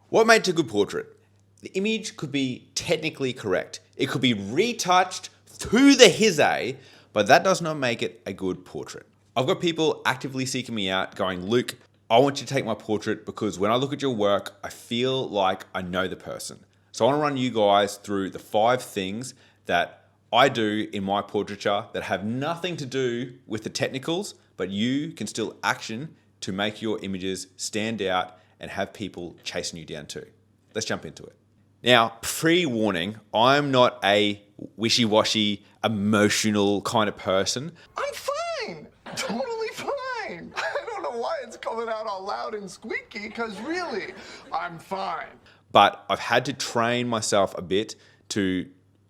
What makes a good portrait? The image could be technically correct. It could be retouched to the hizzy, but that does not make it a good portrait. I've got people actively seeking me out going, Luke, I want you to take my portrait because when I look at your work, I feel like I know the person. So I want to run you guys through the 5 things that I do in my portraiture that have nothing to do with the technicals, but you can still action to make your images stand out and have people chasing you down too. Let's jump into it. Now, pre-warning, I'm not a wishy-washy, emotional kind of person. I'm fine. Totally fine. I don't know why it's coming out all loud and squeaky, because really, I'm fine. But I've had to train myself a bit to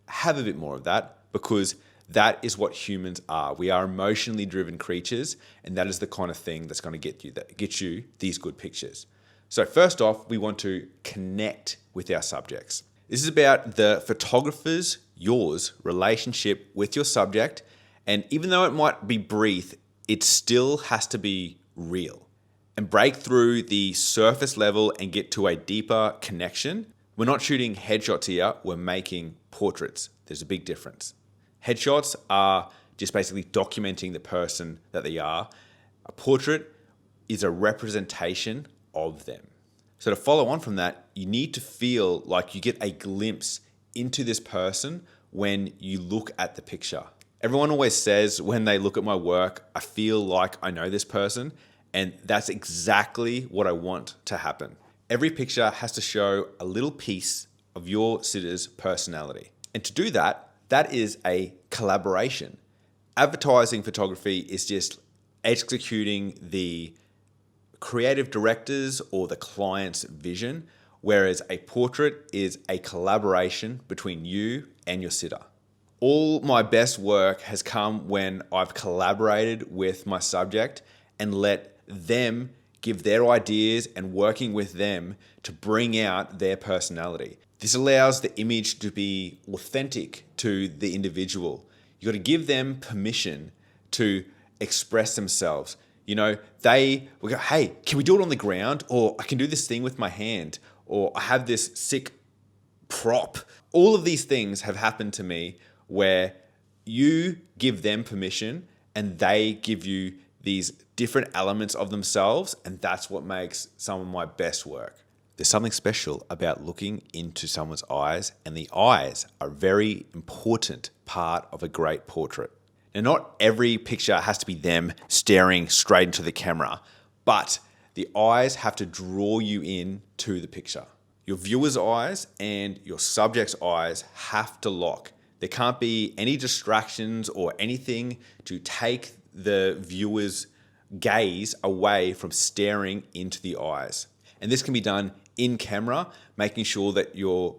have a bit more of that because that is what humans are. We are emotionally driven creatures, and that is the kind of thing that's going to get you these good pictures. So first off, we want to connect with our subjects. This is about the photographer's, yours, relationship with your subject. And even though it might be brief, it still has to be real. And break through the surface level and get to a deeper connection. We're not shooting headshots here, we're making portraits. There's a big difference. Headshots are just basically documenting the person that they are. A portrait is a representation of them. So to follow on from that, you need to feel like you get a glimpse into this person when you look at the picture. Everyone always says when they look at my work, I feel like I know this person, and that's exactly what I want to happen. Every picture has to show a little piece of your sitter's personality. And to do that, that is a collaboration. Advertising photography is just executing the creative director's or the client's vision, whereas a portrait is a collaboration between you and your sitter. All my best work has come when I've collaborated with my subject and let them give their ideas and working with them to bring out their personality. This allows the image to be authentic to the individual. You got to give them permission to express themselves. You know, they will go, hey, can we do it on the ground? Or I can do this thing with my hand. Or I have this sick prop. All of these things have happened to me where you give them permission and they give you these different elements of themselves. And that's what makes some of my best work. There's something special about looking into someone's eyes, and the eyes are a very important part of a great portrait. Now, not every picture has to be them staring straight into the camera, but the eyes have to draw you in to the picture. Your viewer's eyes and your subject's eyes have to lock. There can't be any distractions or anything to take the viewer's gaze away from staring into the eyes. And this can be done in camera, making sure that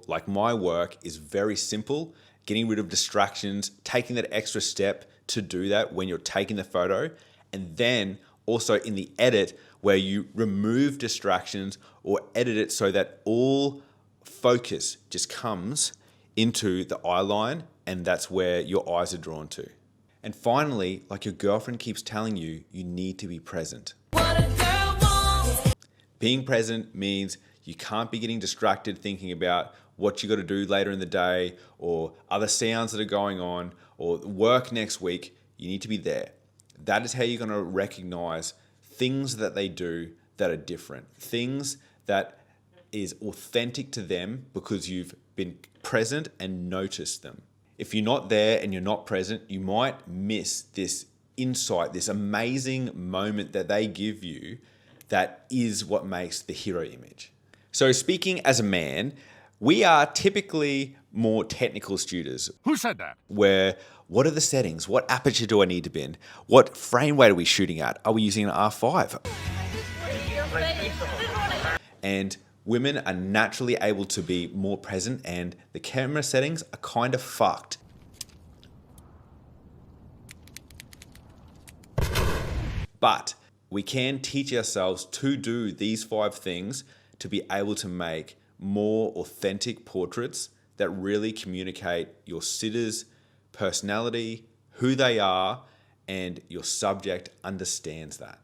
like my work is very simple, getting rid of distractions, taking that extra step to do that when you're taking the photo, and then also in the edit where you remove distractions or edit it so that all focus just comes into the eye line, and that's where your eyes are drawn to. And finally, like your girlfriend keeps telling you, you need to be present. What a girl wants. Being present means you can't be getting distracted thinking about what you got to do later in the day or other sounds that are going on or work next week. You need to be there. That is how you're going to recognize things that they do that are different, things that is authentic to them because you've been present and noticed them. If you're not there and you're not present, you might miss this insight, this amazing moment that they give you that is what makes the hero image. So speaking as a man, we are typically more technical students. Who said that? Where what are the settings? What aperture do I need to be in? What frame rate are we shooting at? Are we using an R5? And women are naturally able to be more present, and the camera settings are kind of fucked. But we can teach ourselves to do these 5 things to be able to make more authentic portraits that really communicate your sitter's personality, who they are, and your subject understands that.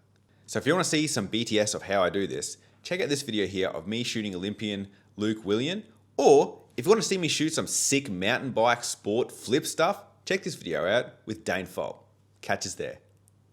So if you want to see some BTS of how I do this, check out this video here of me shooting Olympian Luke Willian. Or if you want to see me shoot some sick mountain bike sport flip stuff, check this video out with Dane Folt. Catch us there.